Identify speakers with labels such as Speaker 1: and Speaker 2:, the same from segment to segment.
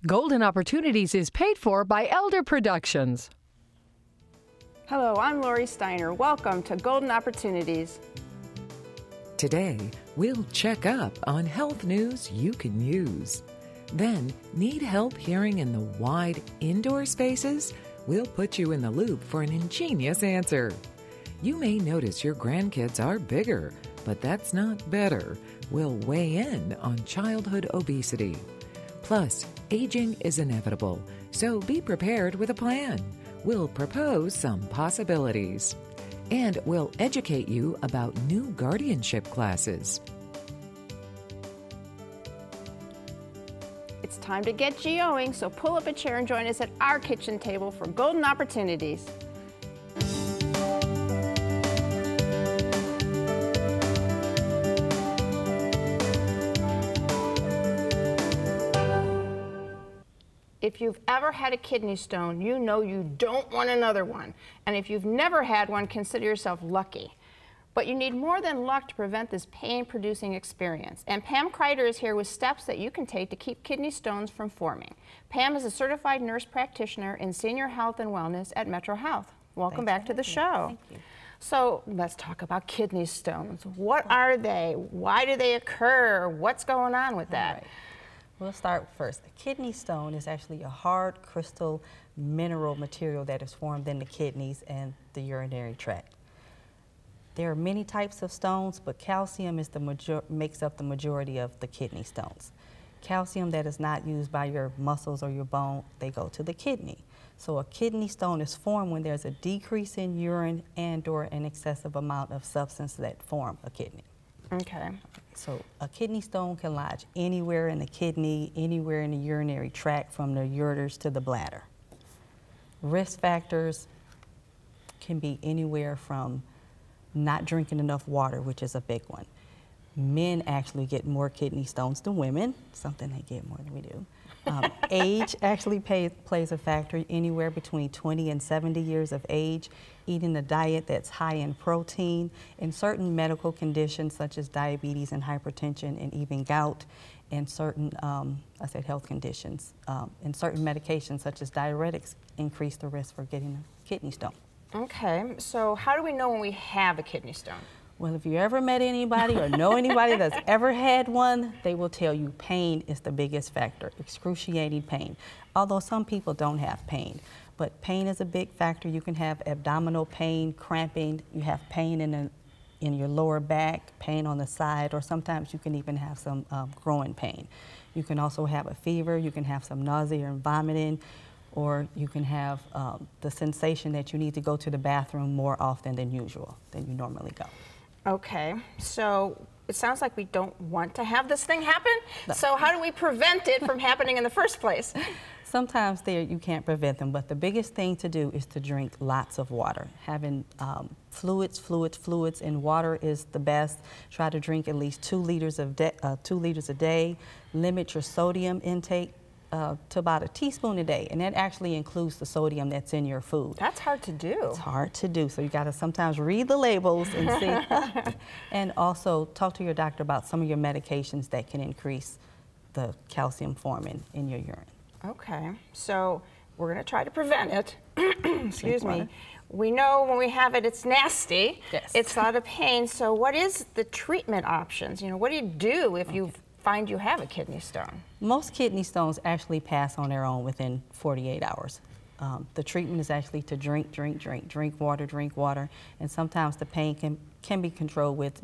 Speaker 1: Golden Opportunities is paid for by Elder Productions.
Speaker 2: Hello, I'm Lori Steiner. Welcome to Golden Opportunities.
Speaker 3: Today, we'll check up on health news you can use. Then, need help hearing in the wide indoor spaces? We'll put you in the loop for an ingenious answer. You may notice your grandkids are bigger, but that's not better. We'll weigh in on childhood obesity. Plus, aging is inevitable, so be prepared with a plan. We'll propose some possibilities. And we'll educate you about new guardianship classes.
Speaker 2: It's time to get GOing, so pull up a chair and join us at our kitchen table for Golden Opportunities. If you've ever had a kidney stone, you know you don't want another one. And if you've never had one, consider yourself lucky. But you need more than luck to prevent this pain-producing experience. And Pam Kreider is here with steps that you can take to keep kidney stones from forming. Pam is a certified nurse practitioner in senior health and wellness at Metro Health. Welcome back to the show.
Speaker 4: Thank you.
Speaker 2: So let's talk about kidney stones. What are they? Why do they occur? What's going on with that?
Speaker 4: Right. We'll start first. A kidney stone is actually a hard crystal mineral material that is formed in the kidneys and the urinary tract. There are many types of stones, but calcium is makes up the majority of the kidney stones. Calcium that is not used by your muscles or your bone, they go to the kidney. So a kidney stone is formed when there's a decrease in urine and/or an excessive amount of substance that form a kidney.
Speaker 2: Okay.
Speaker 4: So a kidney stone can lodge anywhere in the kidney, anywhere in the urinary tract, from the ureters to the bladder. Risk factors can be anywhere from not drinking enough water, which is a big one. Men actually get more kidney stones than women, something they get more than we do. Age actually plays a factor, anywhere between 20 and 70 years of age. Eating a diet that's high in protein, and certain medical conditions such as diabetes and hypertension and even gout, and certain, health conditions, and certain medications such as diuretics increase the risk for getting a kidney stone.
Speaker 2: Okay, so how do we know when we have a kidney stone?
Speaker 4: Well, if you ever met anybody or know anybody that's ever had one, they will tell you pain is the biggest factor, excruciating pain. Although some people don't have pain, but pain is a big factor. You can have abdominal pain, cramping, you have pain in your lower back, pain on the side, or sometimes you can even have some growing pain. You can also have a fever, you can have some nausea and vomiting, or you can have the sensation that you need to go to the bathroom more often than usual, than you normally go.
Speaker 2: Okay, so it sounds like we don't want to have this thing happen.
Speaker 4: No.
Speaker 2: So how do we prevent it from happening in the first place?
Speaker 4: Sometimes you can't prevent them, but the biggest thing to do is to drink lots of water. Having fluids, and water is the best. Try to drink at least 2 liters a day. Limit your sodium intake to about a teaspoon a day, and that actually includes the sodium that's in your food.
Speaker 2: That's hard to do.
Speaker 4: It's hard to do, so you got to sometimes read the labels and see. And also talk to your doctor about some of your medications that can increase the calcium forming in your urine.
Speaker 2: Okay, so we're going to try to prevent it. Excuse me.
Speaker 4: water.
Speaker 2: We know when we have it, it's nasty.
Speaker 4: Yes.
Speaker 2: It's a lot of pain. So what is the treatment options? You know, what do you do if you find you have a kidney stone?
Speaker 4: Most kidney stones actually pass on their own within 48 hours. The treatment is actually to drink water, and sometimes the pain can be controlled with,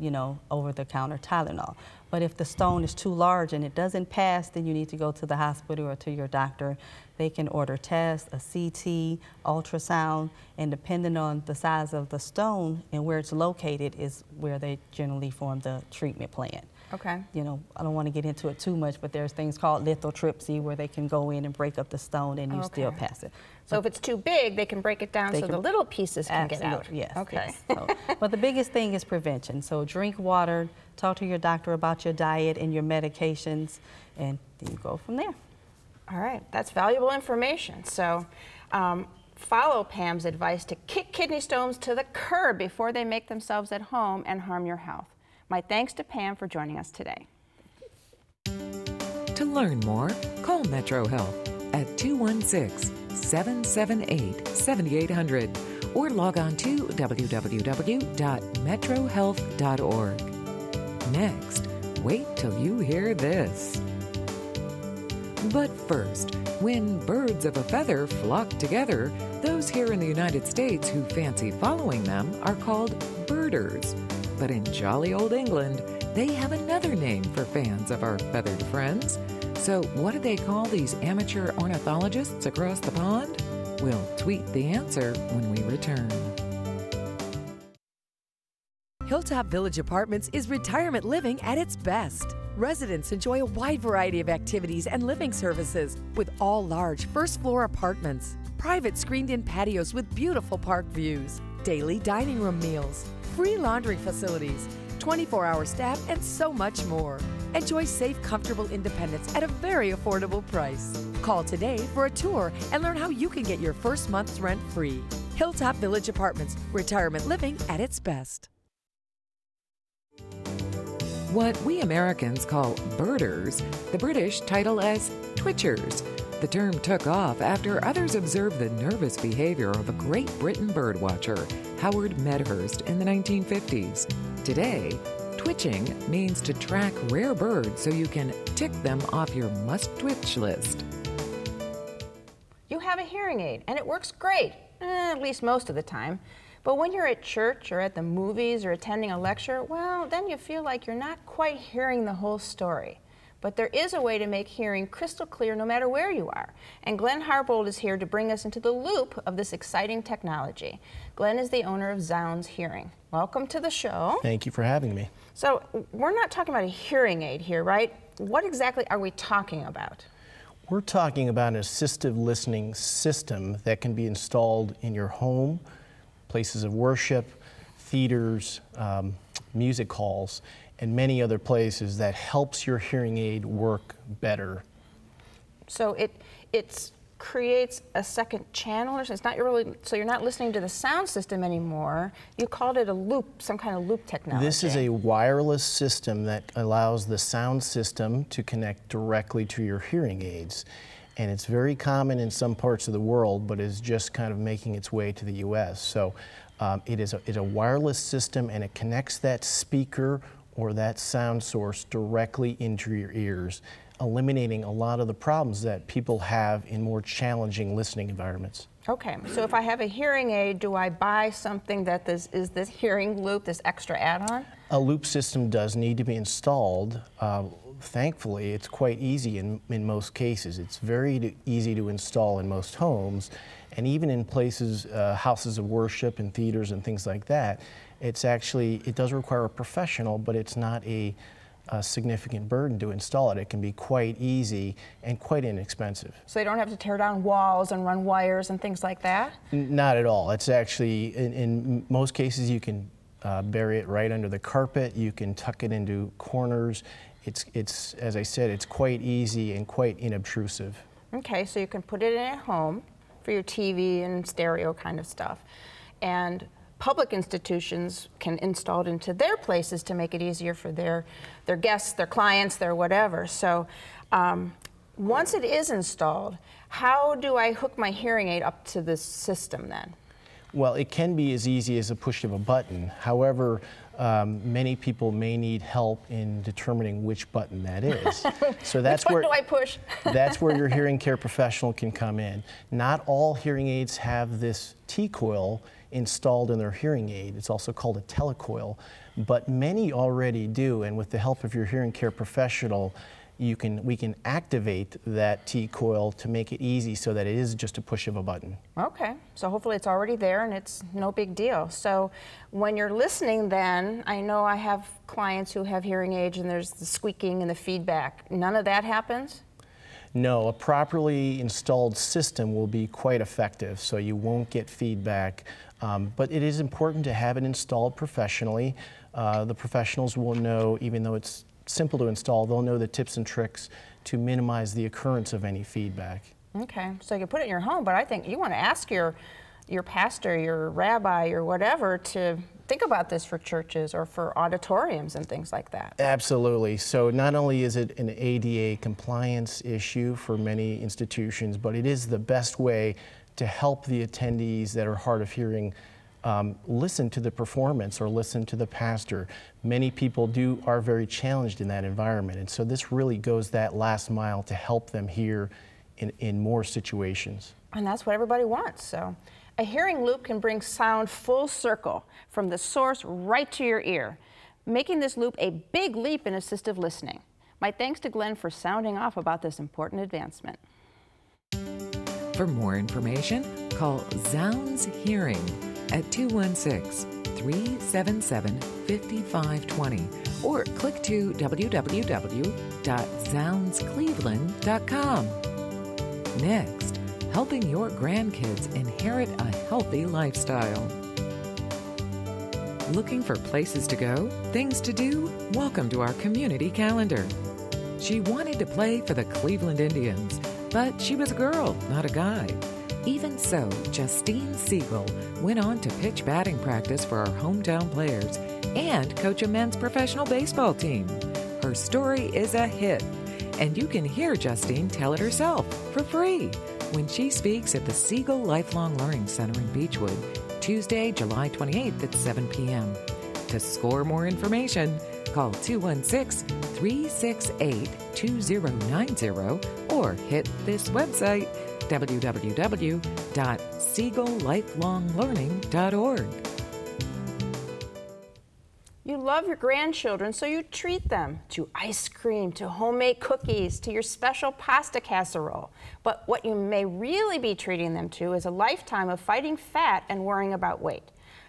Speaker 4: over-the-counter Tylenol. But if the stone is too large and it doesn't pass, then you need to go to the hospital or to your doctor. They can order tests, a CT, ultrasound, and depending on the size of the stone and where it's located is where they generally form the treatment plan.
Speaker 2: Okay.
Speaker 4: I don't want to get into it too much, but there's things called lithotripsy where they can go in and break up the stone and you still pass it.
Speaker 2: So if it's too big, they can break it down so the little pieces can get out.
Speaker 4: Yes.
Speaker 2: Okay.
Speaker 4: Yes. But the biggest thing is prevention. So drink water, talk to your doctor about your diet and your medications, and then you go from there.
Speaker 2: All right, that's valuable information. So follow Pam's advice to kick kidney stones to the curb before they make themselves at home and harm your health. My thanks to Pam for joining us today.
Speaker 3: To learn more, call Metro Health at 216-778-7800 or log on to www.metrohealth.org. Next, wait till you hear this. But first, when birds of a feather flock together, those here in the United States who fancy following them are called birders. But in jolly old England, they have another name for fans of our feathered friends. So what do they call these amateur ornithologists across the pond? We'll tweet the answer when we return.
Speaker 5: Hilltop Village Apartments is retirement living at its best. Residents enjoy a wide variety of activities and living services with all large first-floor apartments, private screened-in patios with beautiful park views, daily dining room meals, free laundry facilities, 24-hour staff, and so much more. Enjoy safe, comfortable independence at a very affordable price. Call today for a tour and learn how you can get your first month's rent free. Hilltop Village Apartments, retirement living at its best.
Speaker 3: What we Americans call birders, the British title as twitchers. The term took off after others observed the nervous behavior of a Great Britain birdwatcher, Howard Medhurst, in the 1950s. Today, twitching means to track rare birds so you can tick them off your must-twitch list.
Speaker 2: You have a hearing aid, and it works great, at least most of the time. But when you're at church or at the movies or attending a lecture, well, then you feel like you're not quite hearing the whole story. But there is a way to make hearing crystal clear no matter where you are. And Glenn Harbold is here to bring us into the loop of this exciting technology. Glenn is the owner of Zounds Hearing. Welcome to the show.
Speaker 6: Thank you for having me.
Speaker 2: So we're not talking about a hearing aid here, right? What exactly are we talking about?
Speaker 6: We're talking about an assistive listening system that can be installed in your home, places of worship, theaters, music halls, and many other places that helps your hearing aid work better.
Speaker 2: So it creates a second channel, or it's not really, so you're not listening to the sound system anymore. You called it a loop, some kind of loop technology.
Speaker 6: This is a wireless system that allows the sound system to connect directly to your hearing aids. And it's very common in some parts of the world, but is just kind of making its way to the US. So it is a wireless system, and it connects that speaker or that sound source directly into your ears, eliminating a lot of the problems that people have in more challenging listening environments.
Speaker 2: Okay, so if I have a hearing aid, do I buy something that is this hearing loop, this extra add-on?
Speaker 6: A loop system does need to be installed. Thankfully, it's quite easy in most cases. It's very easy to install in most homes, and even in places, houses of worship and theaters and things like that. It does require a professional, but it's not a significant burden to install it. It can be quite easy and quite inexpensive.
Speaker 2: So you don't have to tear down walls and run wires and things like that?
Speaker 6: Not at all. It's actually, in most cases, you can bury it right under the carpet. You can tuck it into corners. It's as I said, it's quite easy and quite inobtrusive.
Speaker 2: Okay, so you can put it in at home for your TV and stereo kind of stuff. And public institutions can install it into their places to make it easier for their guests, their clients, their whatever. So once it is installed, how do I hook my hearing aid up to this system then?
Speaker 6: Well, it can be as easy as a push of a button. However, many people may need help in determining which button that is. So that's
Speaker 2: which button do I push?
Speaker 6: That's where your hearing care professional can come in. Not all hearing aids have this T-coil installed in their hearing aid. It's also called a telecoil, but many already do, and with the help of your hearing care professional, we can activate that T-coil to make it easy so that it is just a push of a button.
Speaker 2: Okay, so hopefully it's already there and it's no big deal. So when you're listening then, I know I have clients who have hearing aids and there's the squeaking and the feedback. None of that happens?
Speaker 6: No, a properly installed system will be quite effective, so you won't get feedback. But it is important to have it installed professionally. The professionals will know, even though it's simple to install, they'll know the tips and tricks to minimize the occurrence of any feedback.
Speaker 2: Okay, so you can put it in your home, but I think you want to ask your pastor, your rabbi, or whatever to think about this for churches or for auditoriums and things like that.
Speaker 6: Absolutely. So not only is it an ADA compliance issue for many institutions, but it is the best way to help the attendees that are hard of hearing listen to the performance or listen to the pastor. Many people are very challenged in that environment, and so this really goes that last mile to help them hear in more situations.
Speaker 2: And that's what everybody wants. So a hearing loop can bring sound full circle from the source right to your ear, making this loop a big leap in assistive listening. My thanks to Glenn for sounding off about this important advancement.
Speaker 3: For more information, call Zounds Hearing at 216-377-5520 or click to www.zoundscleveland.com. Next, helping your grandkids inherit a healthy lifestyle. Looking for places to go, things to do? Welcome to our community calendar. She wanted to play for the Cleveland Indians, but she was a girl, not a guy. Even so, Justine Siegel went on to pitch batting practice for our hometown players and coach a men's professional baseball team. Her story is a hit, and you can hear Justine tell it herself for free when she speaks at the Siegel Lifelong Learning Center in Beechwood, Tuesday, July 28th at 7 p.m. To score more information, call 216-368-2090 or hit this website, www.siegellifelonglearning.org.
Speaker 2: You love your grandchildren, so you treat them to ice cream, to homemade cookies, to your special pasta casserole. But what you may really be treating them to is a lifetime of fighting fat and worrying about weight.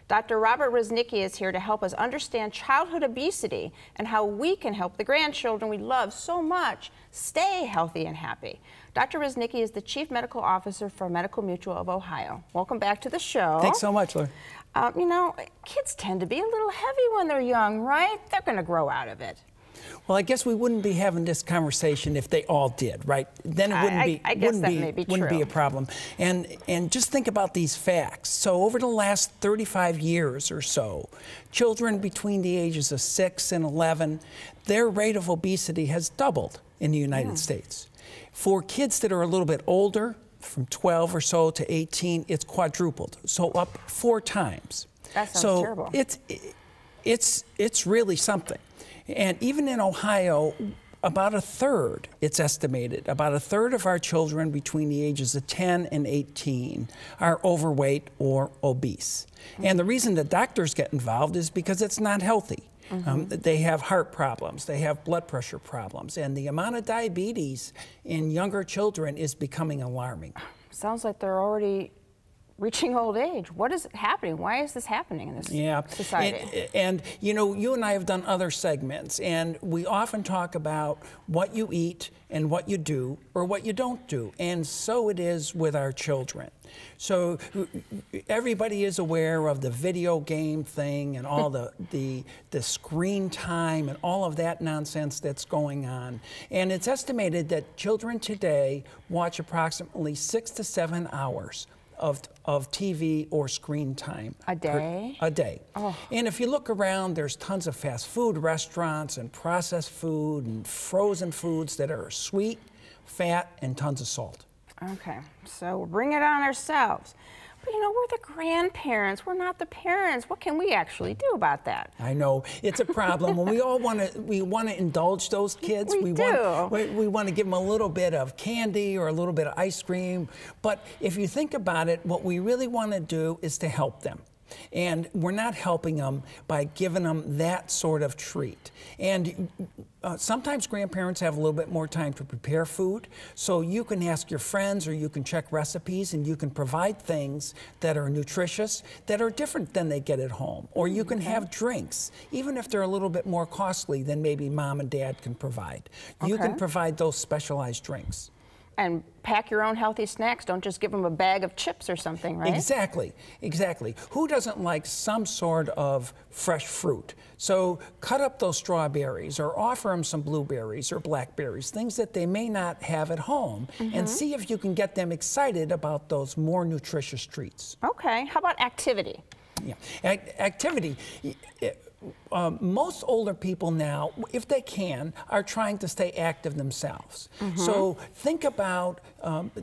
Speaker 2: Dr. Robert Ruznicki is here to help us understand childhood obesity and how we can help the grandchildren we love so much stay healthy and happy. Dr. Ruznicki is the Chief Medical Officer for Medical Mutual of Ohio. Welcome back to the show.
Speaker 7: Thanks so much, Laura.
Speaker 2: You know, kids tend to be a little heavy when they're young, right? They're going to grow out of it.
Speaker 7: Well, I guess we wouldn't be having this conversation if they all did, right? Then it wouldn't be a problem. And just think about these facts. So over the last 35 years or so, children between the ages of 6 and 11, their rate of obesity has doubled in the United States. For kids that are a little bit older, from 12 or so to 18, it's quadrupled, so up 4 times.
Speaker 2: That sounds terrible.
Speaker 7: It's really something. And even in Ohio, about a third, it's estimated, about a third of our children between the ages of 10 and 18 are overweight or obese. And the reason that doctors get involved is because it's not healthy. They have heart problems, they have blood pressure problems, and the amount of diabetes in younger children is becoming alarming.
Speaker 2: Sounds like they're reaching old age. What is happening? Why is this happening in this society?
Speaker 7: And you know, you and I have done other segments, and we often talk about what you eat and what you do or what you don't do, and so it is with our children. So everybody is aware of the video game thing and all the screen time and all of that nonsense that's going on. And it's estimated that children today watch approximately 6 to 7 hours of TV or screen time.
Speaker 2: A day?
Speaker 7: A day.
Speaker 2: Oh.
Speaker 7: And if you look around, there's tons of fast food restaurants and processed food and frozen foods that are sweet, fat, and tons of salt.
Speaker 2: Okay, so we'll bring it on ourselves. But you know, we're the grandparents, we're not the parents. What can we actually do about that?
Speaker 7: I know, it's a problem. When we all want to indulge those kids. We want to give them a little bit of candy or a little bit of ice cream. But if you think about it, what we really want to do is to help them. And we're not helping them by giving them that sort of treat. And sometimes grandparents have a little bit more time to prepare food, so you can ask your friends or you can check recipes and you can provide things that are nutritious, that are different than they get at home. Or you can have drinks, even if they're a little bit more costly than maybe mom and dad can provide. You can provide those specialized drinks.
Speaker 2: And pack your own healthy snacks. Don't just give them a bag of chips or something, right?
Speaker 7: Exactly, exactly. Who doesn't like some sort of fresh fruit? So cut up those strawberries or offer them some blueberries or blackberries, things that they may not have at home, and see if you can get them excited about those more nutritious treats.
Speaker 2: Okay, how about activity?
Speaker 7: Yeah. Activity. Most older people now, if they can, are trying to stay active themselves. So think about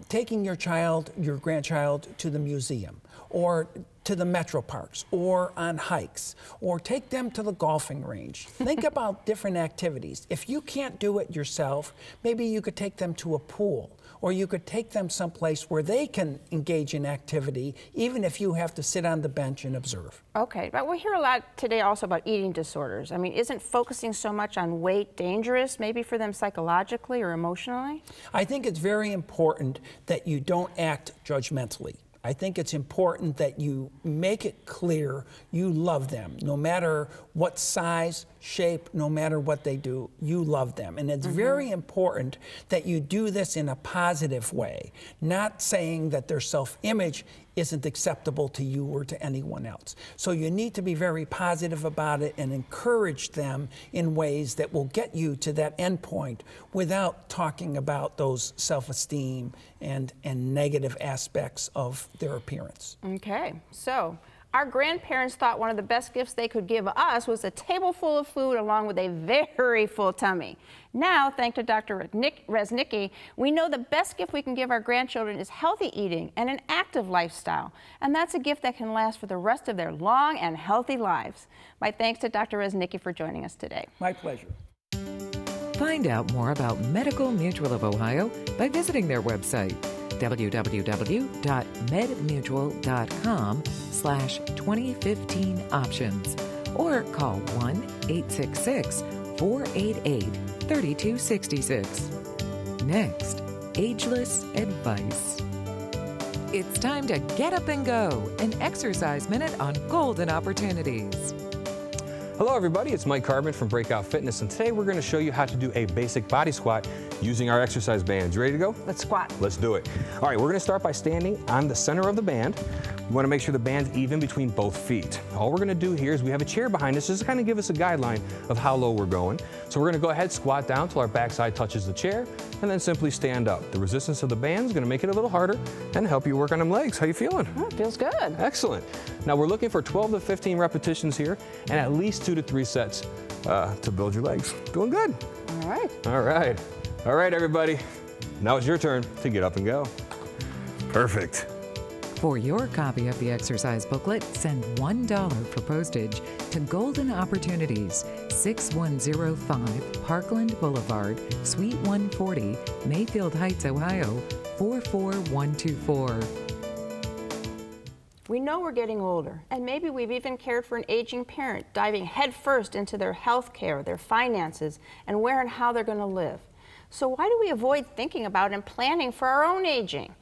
Speaker 7: taking your child, your grandchild, to the museum, or to the metro parks, or on hikes, or take them to the golfing range. Think about different activities. If you can't do it yourself, maybe you could take them to a pool, or you could take them someplace where they can engage in activity, even if you have to sit on the bench and observe.
Speaker 2: Okay, but we hear a lot today also about eating disorders. I mean, isn't focusing so much on weight dangerous, maybe for them psychologically or emotionally?
Speaker 7: I think it's very important that you don't act judgmentally. I think it's important that you make it clear you love them, no matter what size, shape, no matter what they do, you love them. And it's very important that you do this in a positive way, not saying that their self-image isn't acceptable to you or to anyone else. So you need to be very positive about it and encourage them in ways that will get you to that end point without talking about those self-esteem and negative aspects of their appearance.
Speaker 2: Okay, so our grandparents thought one of the best gifts they could give us was a table full of food along with a very full tummy. Now, thanks to Dr. Reznicki, we know the best gift we can give our grandchildren is healthy eating and an active lifestyle. And that's a gift that can last for the rest of their long and healthy lives. My thanks to Dr. Reznicki for joining us today.
Speaker 7: My pleasure.
Speaker 3: Find out more about Medical Mutual of Ohio by visiting their website, www.medmutual.com/2015 options, or call 1-866-488-3266. Next, ageless advice. It's time to get up and go, an exercise minute on golden opportunities.
Speaker 8: Hello everybody, it's Mike Carbon from Breakout Fitness, and today we're going to show you how to do a basic body squat using our exercise bands. You ready to go?
Speaker 2: Let's squat.
Speaker 8: Let's do it. All right, we're going to start by standing on the center of the band. We want to make sure the band's even between both feet. All we're going to do here is we have a chair behind us just to kind of give us a guideline of how low we're going. So we're going to go ahead, squat down till our backside touches the chair, and then simply stand up. The resistance of the band is going to make it a little harder and help you work on them legs. How you feeling?
Speaker 2: Oh, it feels good.
Speaker 8: Excellent. Now we're looking for 12 to 15 repetitions here and at least 2 to 3 sets to build your legs. Doing good.
Speaker 2: All right.
Speaker 8: All right. All right, everybody. Now it's your turn to get up and go. Perfect.
Speaker 3: For your copy of the exercise booklet, send $1 for postage to Golden Opportunities, 6105 Parkland Boulevard, Suite 140, Mayfield Heights, Ohio, 44124.
Speaker 2: We know we're getting older, and maybe we've even cared for an aging parent, diving headfirst into their health care, their finances, and where and how they're going to live. So why do we avoid thinking about and planning for our own aging?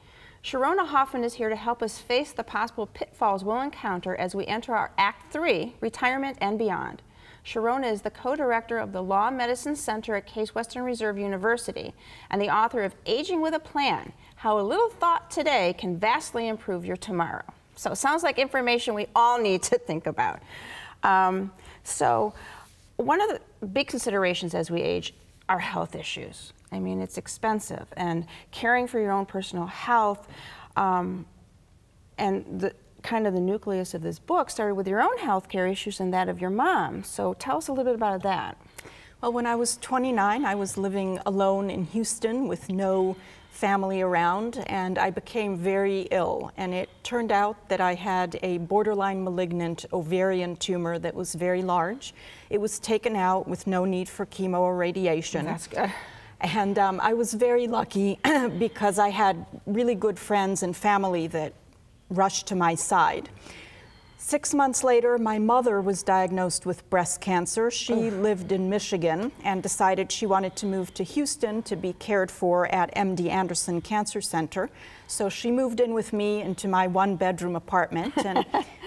Speaker 2: Sharona Hoffman is here to help us face the possible pitfalls we'll encounter as we enter our Act 3, Retirement and Beyond. Sharona is the co-director of the Law Medicine Center at Case Western Reserve University and the author of Aging with a Plan, How a Little Thought Today Can Vastly Improve Your Tomorrow. So it sounds like information we all need to think about. So one of the big considerations as we age are health issues. I mean, it's expensive, and caring for your own personal health, and the kind of the nucleus of this book started with your own health care issues and that of your mom. So tell us a little bit about that.
Speaker 9: Well, when I was 29, I was living alone in Houston with no family around, and I became very ill. And it turned out that I had a borderline malignant ovarian tumor that was very large. It was taken out with no need for chemo or radiation.
Speaker 2: That's good.
Speaker 9: And I was very lucky because I had really good friends and family that rushed to my side. 6 months later, my mother was diagnosed with breast cancer. She lived in Michigan and decided she wanted to move to Houston to be cared for at MD Anderson Cancer Center. So she moved in with me into my one-bedroom apartment. And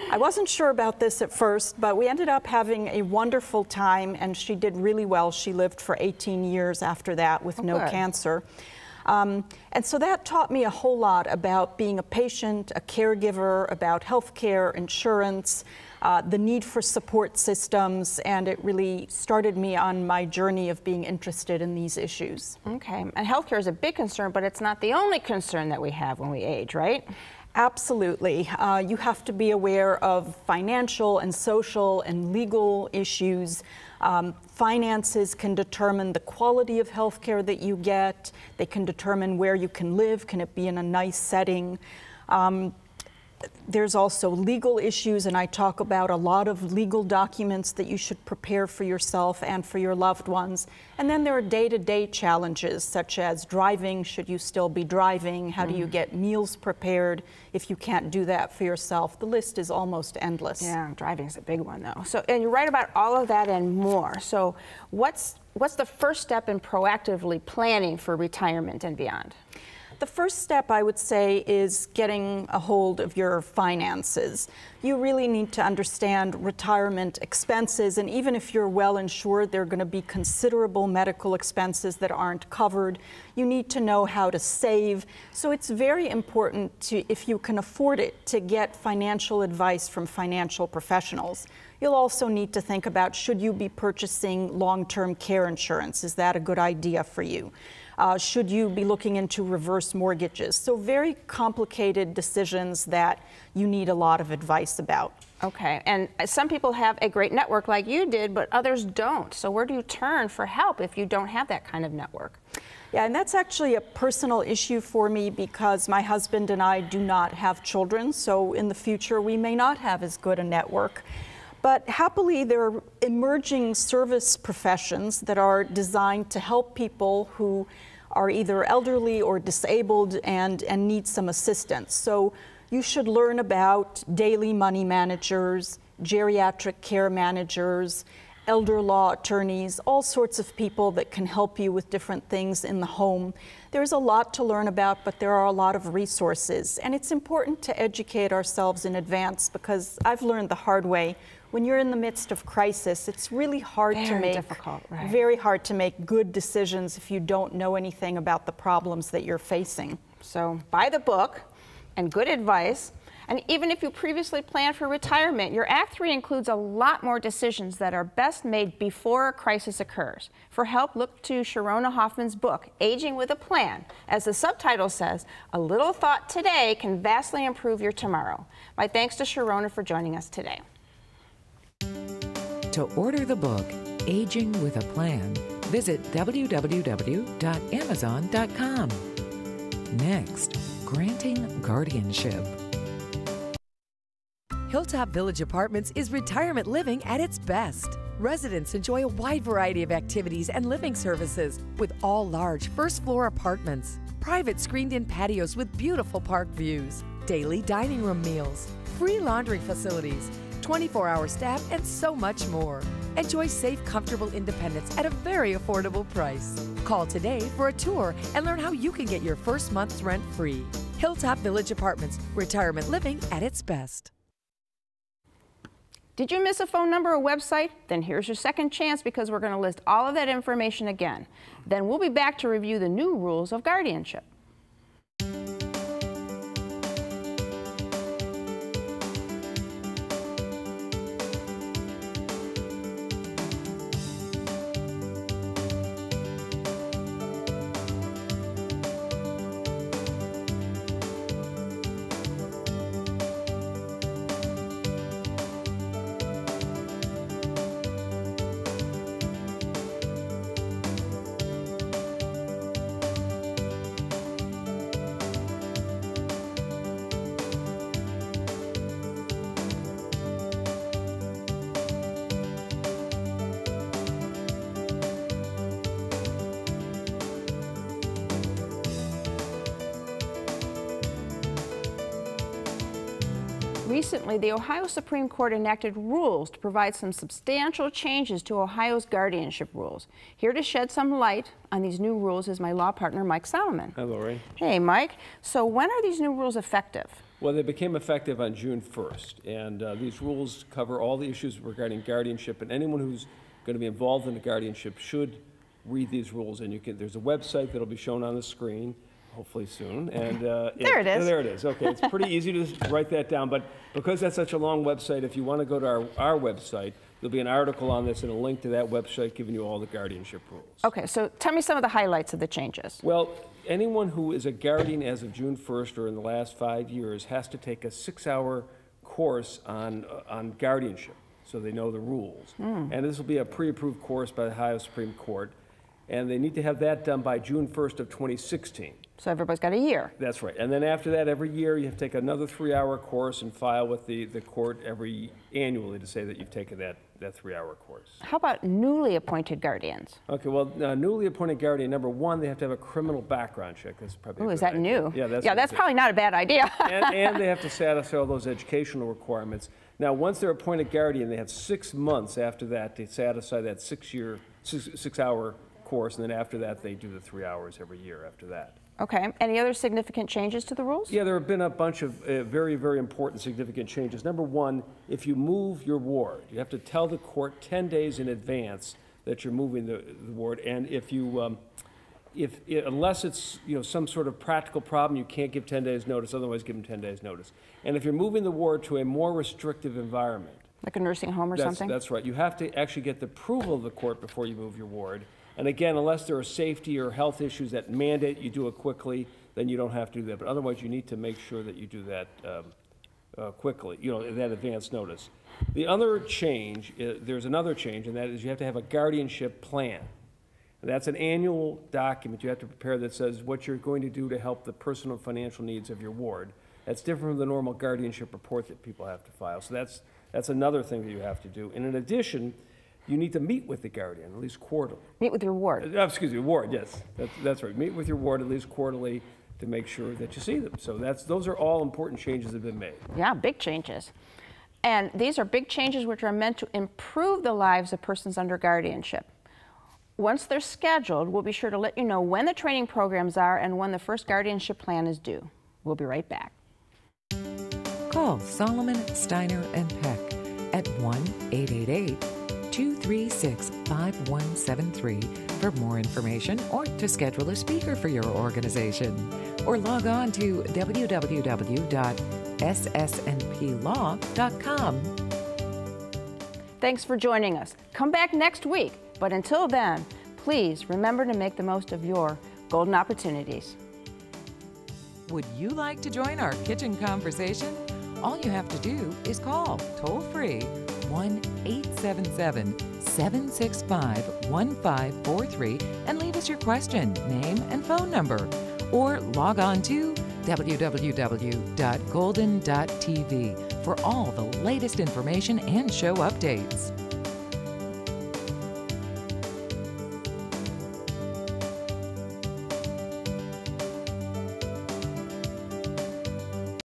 Speaker 9: I wasn't sure about this at first, but we ended up having a wonderful time, and she did really well. She lived for 18 years after that with no cancer. And so that taught me a whole lot about being a patient, a caregiver, about healthcare, insurance, the need for support systems, and it really started me on my journey of being interested in these issues.
Speaker 2: Okay, and healthcare is a big concern, but it's not the only concern that we have when we age, right?
Speaker 9: Absolutely. You have to be aware of financial and social and legal issues. Finances can determine the quality of health care that you get. They can determine where you can live. Can it be in a nice setting? There's also legal issues, and I talk about a lot of legal documents that you should prepare for yourself and for your loved ones. And then there are day-to-day challenges, such as driving. Should you still be driving? How do you get meals prepared if you can't do that for yourself? The list is almost endless.
Speaker 2: Yeah, driving is a big one, though. So, and you write about all of that and more. So what's the first step in proactively planning for retirement and beyond?
Speaker 9: The first step, I would say, is getting a hold of your finances. You really need to understand retirement expenses, and even if you're well insured, there are going to be considerable medical expenses that aren't covered. You need to know how to save. So it's very important to, if you can afford it, to get financial advice from financial professionals. You'll also need to think about, should you be purchasing long-term care insurance? Is that a good idea for you? Should you be looking into reverse mortgages? So very complicated decisions that you need a lot of advice about.
Speaker 2: Okay, and some people have a great network like you did, but others don't. So where do you turn for help if you don't have that kind of network?
Speaker 9: Yeah, and that's actually a personal issue for me because my husband and I do not have children, so in the future we may not have as good a network. But happily, there are emerging service professions that are designed to help people who are either elderly or disabled and need some assistance. So you should learn about daily money managers, geriatric care managers, elder law attorneys, all sorts of people that can help you with different things in the home. There's a lot to learn about, but there are a lot of resources. And it's important to educate ourselves in advance because I've learned the hard way. When you're in the midst of crisis, it's really hard to make, very hard to make good decisions if you don't know anything about the problems that you're facing.
Speaker 2: So buy the book and good advice. And even if you previously planned for retirement, your Act 3 includes a lot more decisions that are best made before a crisis occurs. For help, look to Sharona Hoffman's book, Aging with a Plan. As the subtitle says, a little thought today can vastly improve your tomorrow. My thanks to Sharona for joining us today.
Speaker 3: To order the book, Aging with a Plan, visit www.amazon.com. Next, granting guardianship.
Speaker 5: Hilltop Village Apartments is retirement living at its best. Residents enjoy a wide variety of activities and living services with all large first-floor apartments, private screened-in patios with beautiful park views, daily dining room meals, free laundry facilities, 24-hour staff, and so much more. Enjoy safe, comfortable independence at a very affordable price. Call today for a tour and learn how you can get your first month's rent free. Hilltop Village Apartments, retirement living at its best.
Speaker 2: Did you miss a phone number or website? Then here's your second chance because we're going to list all of that information again. Then we'll be back to review the new rules of guardianship. Recently, the Ohio Supreme Court enacted rules to provide some substantial changes to Ohio's guardianship rules. Here to shed some light on these new rules is my law partner, Mike Solomon.
Speaker 10: Hi, Lori.
Speaker 2: Hey, Mike. So when are these new rules effective?
Speaker 10: Well, they became effective on June 1st, and these rules cover all the issues regarding guardianship, and anyone who's going to be involved in the guardianship should read these rules. And there's a website that'll be shown on the screen, hopefully soon. And
Speaker 2: there it is.
Speaker 10: There it is. Okay, it's pretty easy to write that down, but because that's such a long website, if you want to go to our website, There'll be an article on this and a link to that website giving you all the guardianship rules.
Speaker 2: Okay, so tell me some of the highlights of the changes.
Speaker 10: Well, anyone who is a guardian as of June 1st or in the last 5 years has to take a 6-hour course on guardianship, so they know the rules. And this will be a pre-approved course by the Ohio Supreme Court, and they need to have that done by June 1st of 2016.
Speaker 2: So everybody's got a year.
Speaker 10: That's right. And then after that, every year you have to take another 3-hour course and file with the court annually to say that you've taken that 3-hour course.
Speaker 2: How about newly appointed guardians?
Speaker 10: Okay, well, newly appointed guardian, number one, they have to have a criminal background check. That's probably
Speaker 2: is that new?
Speaker 10: Yeah,
Speaker 2: that's probably not a bad idea.
Speaker 10: and they have to satisfy all those educational requirements. Now, once they're appointed guardian, they have 6 months after that to satisfy that 6-hour course, and then after that, they do the 3 hours every year after that.
Speaker 2: Okay. Any other significant changes to the rules?
Speaker 10: Yeah, there have been a bunch of very, very important significant changes. Number one, if you move your ward, you have to tell the court 10 days in advance that you're moving the ward. And if you, unless it's some sort of practical problem, you can't give 10 days notice. Otherwise, give them 10 days notice. And if you're moving the ward to a more restrictive environment,
Speaker 2: like a nursing home or something?
Speaker 10: That's right. You have to actually get the approval of the court before you move your ward. And again, unless there are safety or health issues that mandate you do it quickly, then you don't have to do that. But otherwise, you need to make sure that you do that quickly, that advance notice. The other change, there's another change, and that is you have to have a guardianship plan. And that's an annual document you have to prepare that says what you're going to do to help the personal and financial needs of your ward. That's different from the normal guardianship report that people have to file. So that's another thing that you have to do. And in addition, you need to meet with the guardian at least quarterly.
Speaker 2: Meet with your ward.
Speaker 10: Excuse me, ward, yes. That's right. Meet with your ward at least quarterly to make sure that you see them. So those are all important changes that have been made.
Speaker 2: Yeah, big changes. And these are big changes which are meant to improve the lives of persons under guardianship. Once they're scheduled, we'll be sure to let you know when the training programs are and when the first guardianship plan is due. We'll be right back.
Speaker 3: Call Solomon, Steiner, and Peck at 1-888-236-5173 for more information or to schedule a speaker for your organization. Or log on to www.ssnplaw.com.
Speaker 2: Thanks for joining us. Come back next week. But until then, please remember to make the most of your golden opportunities.
Speaker 3: Would you like to join our kitchen conversation? All you have to do is call toll-free 1-877-765-1543 and leave us your question, name, and phone number. Or log on to www.golden.tv for all the latest information and show updates.